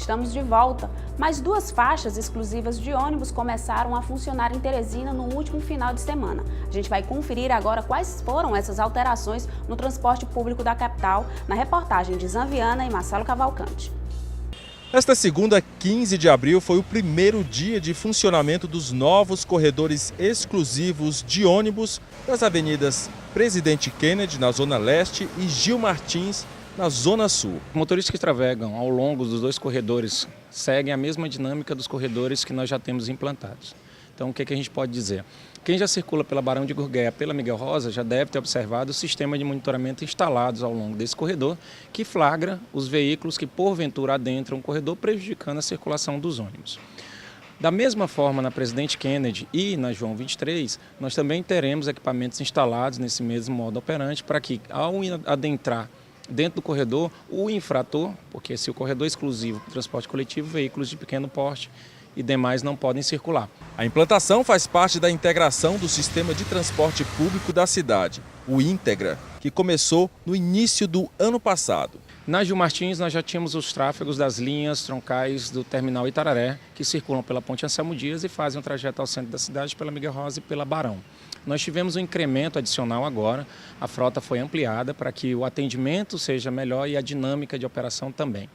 Estamos de volta, mas 2 faixas exclusivas de ônibus começaram a funcionar em Teresina no último final de semana. A gente vai conferir agora quais foram essas alterações no transporte público da capital, na reportagem de Zanviana e Marcelo Cavalcante. Esta segunda, 15 de abril, foi o primeiro dia de funcionamento dos novos corredores exclusivos de ônibus das avenidas Presidente Kennedy, na Zona Leste, e Gil Martins, na Zona Sul. Motoristas que trafegam ao longo dos 2 corredores seguem a mesma dinâmica dos corredores que nós já temos implantados. Então, o que a gente pode dizer? Quem já circula pela Barão de Gurgueia, pela Miguel Rosa, já deve ter observado o sistema de monitoramento instalados ao longo desse corredor, que flagra os veículos que porventura adentram o corredor, prejudicando a circulação dos ônibus. Da mesma forma, na Presidente Kennedy e na João 23, nós também teremos equipamentos instalados nesse mesmo modo operante para que, ao adentrar dentro do corredor, o infrator, porque se o corredor é exclusivo para o transporte coletivo, veículos de pequeno porte e demais não podem circular. A implantação faz parte da integração do sistema de transporte público da cidade, o Íntegra, que começou no início do ano passado. Na Gil Martins, nós já tínhamos os tráfegos das linhas troncais do terminal Itararé, que circulam pela Ponte Anselmo Dias e fazem o trajeto ao centro da cidade pela Miguel Rosa e pela Barão. Nós tivemos um incremento adicional agora, a frota foi ampliada para que o atendimento seja melhor e a dinâmica de operação também.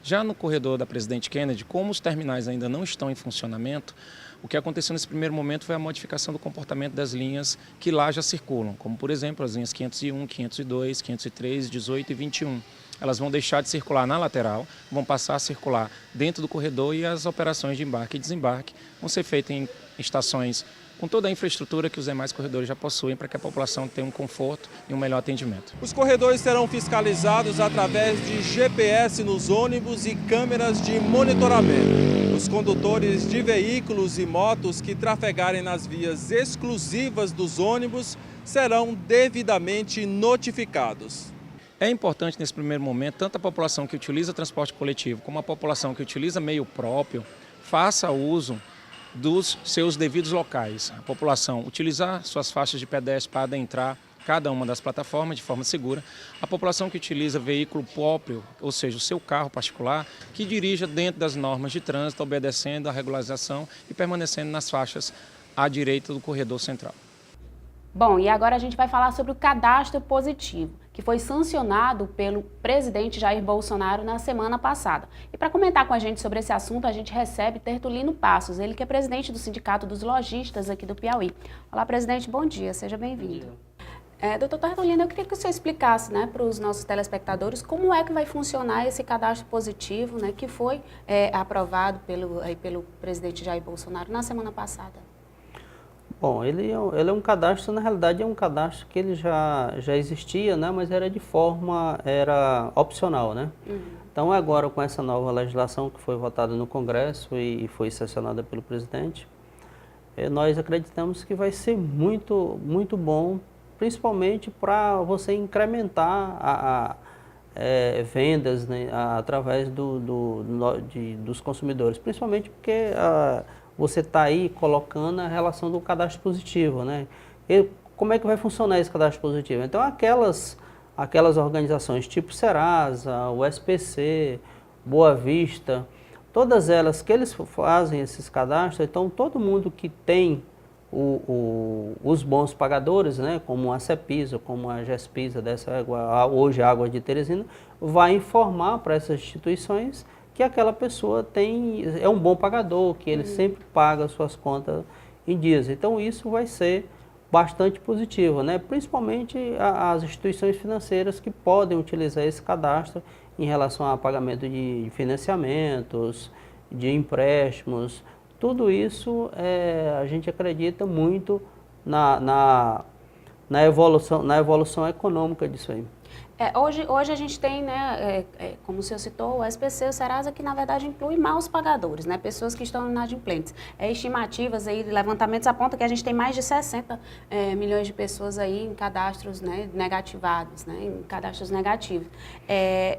Já no corredor da Presidente Kennedy, como os terminais ainda não estão em funcionamento, o que aconteceu nesse primeiro momento foi a modificação do comportamento das linhas que lá já circulam, como por exemplo as linhas 501, 502, 503, 18 e 21. Elas vão deixar de circular na lateral, vão passar a circular dentro do corredor e as operações de embarque e desembarque vão ser feitas em estações com toda a infraestrutura que os demais corredores já possuem para que a população tenha um conforto e um melhor atendimento. Os corredores serão fiscalizados através de GPS nos ônibus e câmeras de monitoramento. Os condutores de veículos e motos que trafegarem nas vias exclusivas dos ônibus serão devidamente notificados. É importante nesse primeiro momento, tanto a população que utiliza transporte coletivo como a população que utiliza meio próprio faça uso dos seus devidos locais. A população utilizar suas faixas de pedestre para adentrar cada uma das plataformas de forma segura. A população que utiliza veículo próprio, ou seja, o seu carro particular, que dirija dentro das normas de trânsito, obedecendo à regularização e permanecendo nas faixas à direita do corredor central. Bom, e agora a gente vai falar sobre o cadastro positivo, que foi sancionado pelo presidente Jair Bolsonaro na semana passada. E para comentar com a gente sobre esse assunto, a gente recebe Tertulino Passos, ele que é presidente do Sindicato dos Lojistas aqui do Piauí. Olá, presidente, bom dia, seja bem-vindo. Doutor Tertulino, eu queria que o senhor explicasse, para os nossos telespectadores como é que vai funcionar esse cadastro positivo, que foi aprovado pelo presidente Jair Bolsonaro na semana passada. Bom, ele é um cadastro, na realidade é um cadastro que ele já existia, mas era era opcional, Então agora com essa nova legislação que foi votada no Congresso e foi sancionada pelo presidente, nós acreditamos que vai ser muito, muito bom, principalmente para você incrementar vendas através dos consumidores, principalmente porque você está aí colocando a relação do cadastro positivo, E como é que vai funcionar esse cadastro positivo? Então aquelas organizações tipo Serasa, o SPC, Boa Vista, todas elas que eles fazem esses cadastros, então todo mundo que tem os bons pagadores, como a Cepisa, como a Gespisa, hoje a Água de Teresina, vai informar para essas instituições que aquela pessoa é um bom pagador, que ele sempre paga suas contas em dias. Então isso vai ser bastante positivo, principalmente as instituições financeiras que podem utilizar esse cadastro em relação a pagamento de financiamentos, de empréstimos. Tudo isso a gente acredita muito na evolução econômica disso aí. Hoje a gente tem, como o senhor citou, o SPC, o Serasa, que na verdade inclui maus pagadores, pessoas que estão inadimplentes. Estimativas, levantamentos apontam que a gente tem mais de 60 milhões de pessoas aí em cadastros negativados, em cadastros negativos.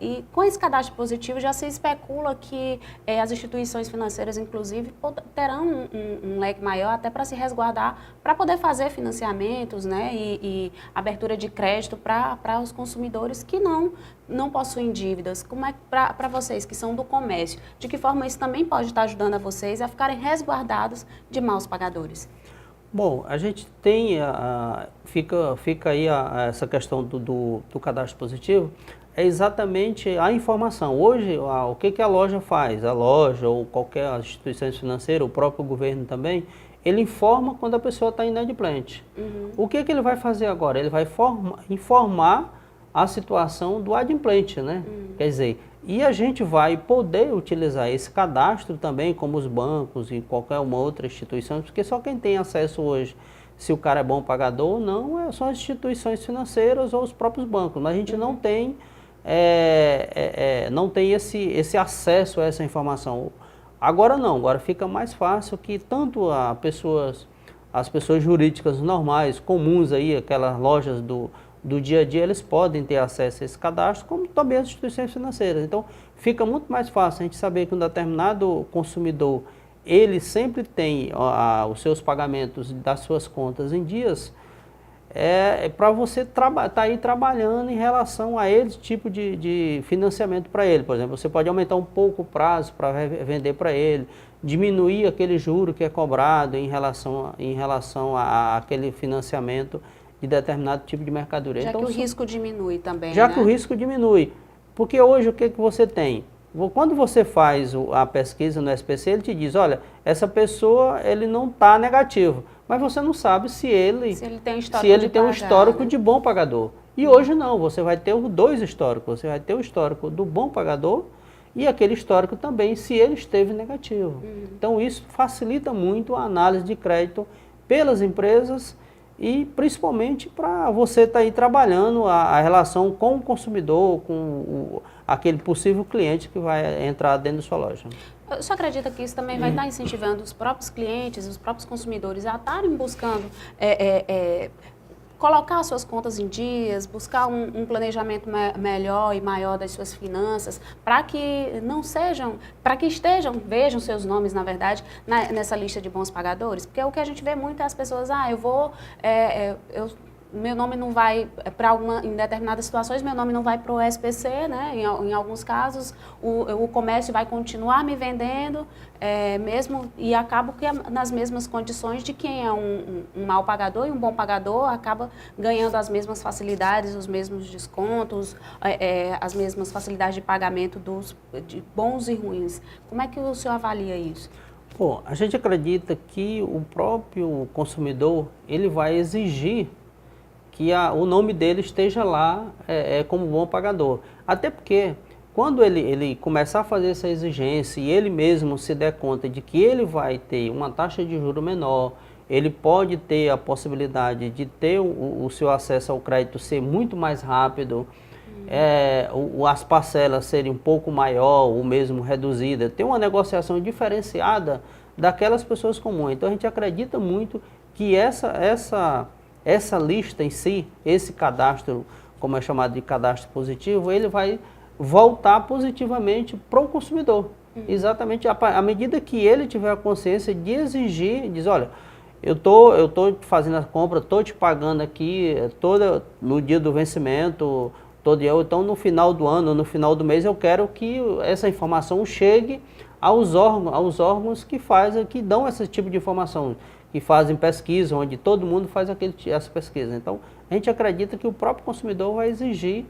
E com esse cadastro positivo já se especula que as instituições financeiras, inclusive, terão um leque maior até para se resguardar, para poder fazer financiamentos e abertura de crédito para os consumidores pagadores que não possuem dívidas. Como é para vocês que são do comércio, de que forma isso também pode estar ajudando a vocês a ficarem resguardados de maus pagadores? Bom, a gente tem, fica aí essa questão do cadastro positivo, é exatamente a informação. Hoje, o que a loja faz? A loja ou qualquer instituição financeira, o próprio governo também, ele informa quando a pessoa está inadimplente. O que ele vai fazer agora? Ele vai informar a situação do adimplente, né? Quer dizer, e a gente vai poder utilizar esse cadastro também, como os bancos e qualquer uma outra instituição, porque só quem tem acesso hoje, se o cara é bom pagador ou não, são as instituições financeiras ou os próprios bancos, mas a gente não tem, esse acesso a essa informação. Agora não, agora fica mais fácil que tanto as pessoas jurídicas normais, comuns aí, aquelas lojas do dia a dia, eles podem ter acesso a esse cadastro, como também as instituições financeiras. Então, fica muito mais fácil a gente saber que um determinado consumidor, ele sempre tem os seus pagamentos das suas contas em dias, para você estar aí trabalhando em relação a esse tipo de financiamento para ele. Por exemplo, você pode aumentar um pouco o prazo para vender para ele, diminuir aquele juro que é cobrado em relação a aquele financiamento de determinado tipo de mercadoria. Já então, que o risco diminui também, Já né? que o risco diminui. Porque hoje o que você tem? Quando você faz a pesquisa no SPC, ele te diz, olha, essa pessoa ele não está negativo, mas você não sabe se ele tem um histórico de bom pagador. E hoje não, você vai ter os dois históricos, você vai ter o histórico do bom pagador e aquele histórico também, se ele esteve negativo. Então isso facilita muito a análise de crédito pelas empresas e principalmente para você estar aí trabalhando a relação com o consumidor, com aquele possível cliente que vai entrar dentro da sua loja. Eu só acredito que isso também vai estar incentivando os próprios clientes, os próprios consumidores a estarem buscando colocar suas contas em dias, buscar um planejamento melhor e maior das suas finanças, para que vejam seus nomes, na verdade, nessa lista de bons pagadores. Porque o que a gente vê muito é as pessoas, meu nome não vai, em determinadas situações, meu nome não vai para o SPC, né? Em alguns casos, o comércio vai continuar me vendendo, mesmo, e acabo que nas mesmas condições de quem é um mau pagador, e um bom pagador acaba ganhando as mesmas facilidades, os mesmos descontos, as mesmas facilidades de pagamento de bons e ruins. Como é que o senhor avalia isso? Bom, a gente acredita que o próprio consumidor, ele vai exigir que o nome dele esteja lá como bom pagador. Até porque, quando ele começar a fazer essa exigência e ele mesmo se der conta de que ele vai ter uma taxa de juro menor, ele pode ter a possibilidade de ter o seu acesso ao crédito ser muito mais rápido, as parcelas serem um pouco maior ou mesmo reduzida, ter uma negociação diferenciada daquelas pessoas comuns. Então a gente acredita muito que essa lista em si, esse cadastro, como é chamado de cadastro positivo, ele vai voltar positivamente para o consumidor. Exatamente à medida que ele tiver a consciência de exigir, diz, olha, eu tô fazendo a compra, estou te pagando aqui no dia do vencimento, então no final do ano, no final do mês, eu quero que essa informação chegue aos órgãos que dão esse tipo de informação, que fazem pesquisa, onde todo mundo faz essa pesquisa. Então, a gente acredita que o próprio consumidor vai exigir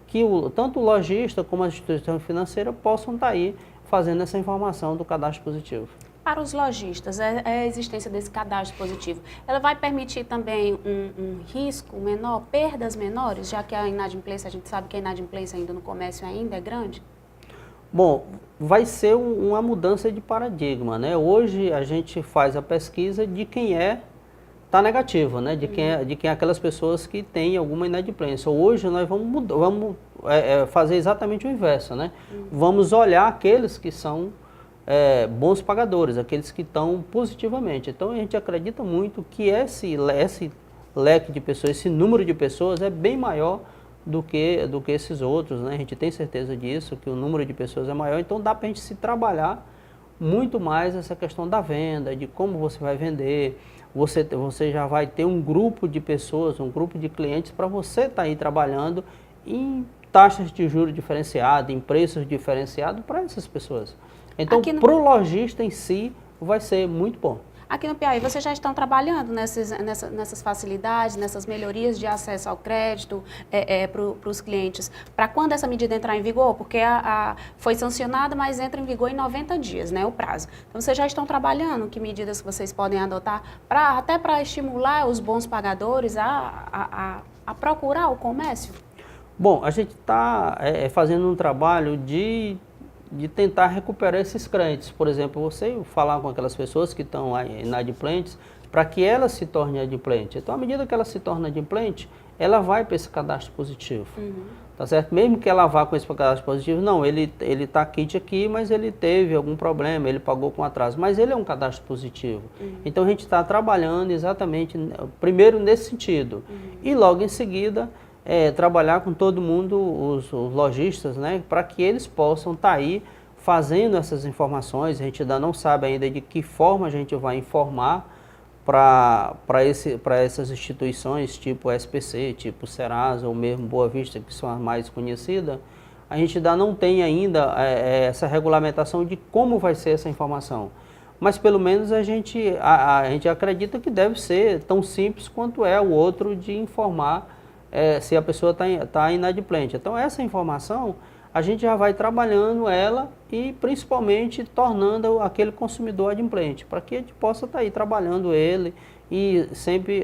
que tanto o lojista como a instituição financeira possam estar aí fazendo essa informação do cadastro positivo. Para os lojistas, a existência desse cadastro positivo, ela vai permitir também um risco menor, perdas menores, já que a inadimplência, a gente sabe que a inadimplência ainda no comércio ainda é grande? Bom, vai ser uma mudança de paradigma, né? Hoje a gente faz a pesquisa de quem está negativo, né? De quem é aquelas pessoas que têm alguma inadimplência. Hoje nós vamos fazer exatamente o inverso, né? Vamos olhar aqueles que são bons pagadores, aqueles que estão positivamente. Então a gente acredita muito que esse leque de pessoas, esse número de pessoas é bem maior do que esses outros, né? A gente tem certeza disso, que o número de pessoas é maior, então dá para a gente se trabalhar muito mais essa questão da venda, de como você vai vender, você já vai ter um grupo de pessoas, um grupo de clientes para você estar aí trabalhando em taxas de juros diferenciadas, em preços diferenciados para essas pessoas. Então, para o lojista em si, vai ser muito bom. Aqui no Piauí, vocês já estão trabalhando nessas facilidades, nessas melhorias de acesso ao crédito para os clientes. Para quando essa medida entrar em vigor? Porque foi sancionada, mas entra em vigor em 90 dias, né, o prazo. Então, vocês já estão trabalhando? Que medidas que vocês podem adotar até para estimular os bons pagadores a procurar o comércio? Bom, a gente está fazendo um trabalho de tentar recuperar esses créditos. Por exemplo, você falar com aquelas pessoas que estão inadimplentes, para que elas se tornem adimplentes. Então, à medida que ela se torna adimplente, ela vai para esse cadastro positivo. Tá certo? Mesmo que ela vá com esse cadastro positivo, não, ele está kit aqui, mas ele teve algum problema, ele pagou com atraso, mas ele é um cadastro positivo. Então, a gente está trabalhando exatamente, primeiro nesse sentido, e logo em seguida, trabalhar com todo mundo, os lojistas, né, para que eles possam estar aí fazendo essas informações. A gente ainda não sabe ainda de que forma a gente vai informar para essas instituições, tipo SPC, tipo Serasa, ou mesmo Boa Vista, que são as mais conhecidas. A gente ainda não tem ainda essa regulamentação de como vai ser essa informação. Mas pelo menos a gente acredita que deve ser tão simples quanto é o outro de informar se a pessoa está inadimplente. Então, essa informação, a gente já vai trabalhando ela e, principalmente, tornando aquele consumidor adimplente, para que a gente possa estar aí trabalhando ele e sempre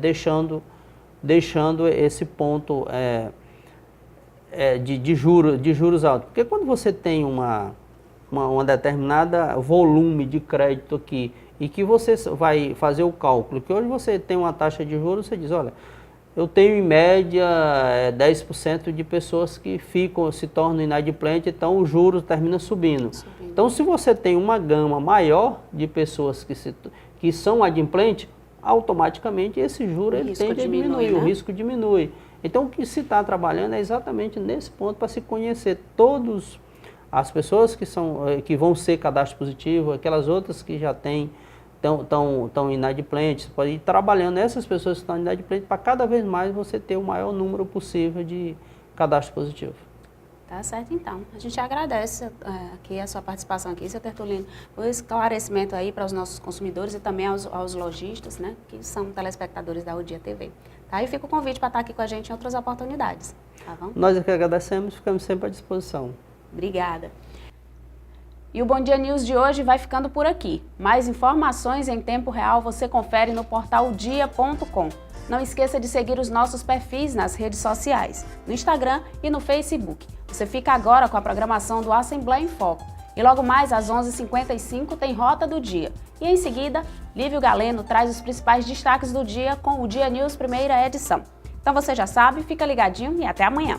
deixando esse ponto de juros altos. Porque quando você tem uma determinada volume de crédito aqui e que você vai fazer o cálculo, que hoje você tem uma taxa de juros, você diz, olha, eu tenho em média 10% de pessoas que se tornam inadimplentes, então o juros termina subindo. Então, se você tem uma gama maior de pessoas que são adimplentes, automaticamente esse juro ele tende a diminuir, né? O risco diminui. Então, o que se está trabalhando é exatamente nesse ponto, para se conhecer todas as pessoas que vão ser cadastro positivo, aquelas outras que já têm tão inadimplentes, pode ir trabalhando essas pessoas que estão inadimplentes para cada vez mais você ter o maior número possível de cadastro positivo. Tá certo, então. A gente agradece aqui a sua participação aqui, seu Tertulino, o esclarecimento aí para os nossos consumidores e também aos lojistas, né, que são telespectadores da O Dia TV. Tá? E fica o convite para estar aqui com a gente em outras oportunidades. Tá bom? Nós é que agradecemos, ficamos sempre à disposição. Obrigada. E o Bom Dia News de hoje vai ficando por aqui. Mais informações em tempo real você confere no portal dia.com. Não esqueça de seguir os nossos perfis nas redes sociais, no Instagram e no Facebook. Você fica agora com a programação do Assembleia em Foco. E logo mais às 11h55 tem Rota do Dia. E em seguida, Lívio Galeno traz os principais destaques do dia com o Dia News primeira edição. Então você já sabe, fica ligadinho e até amanhã.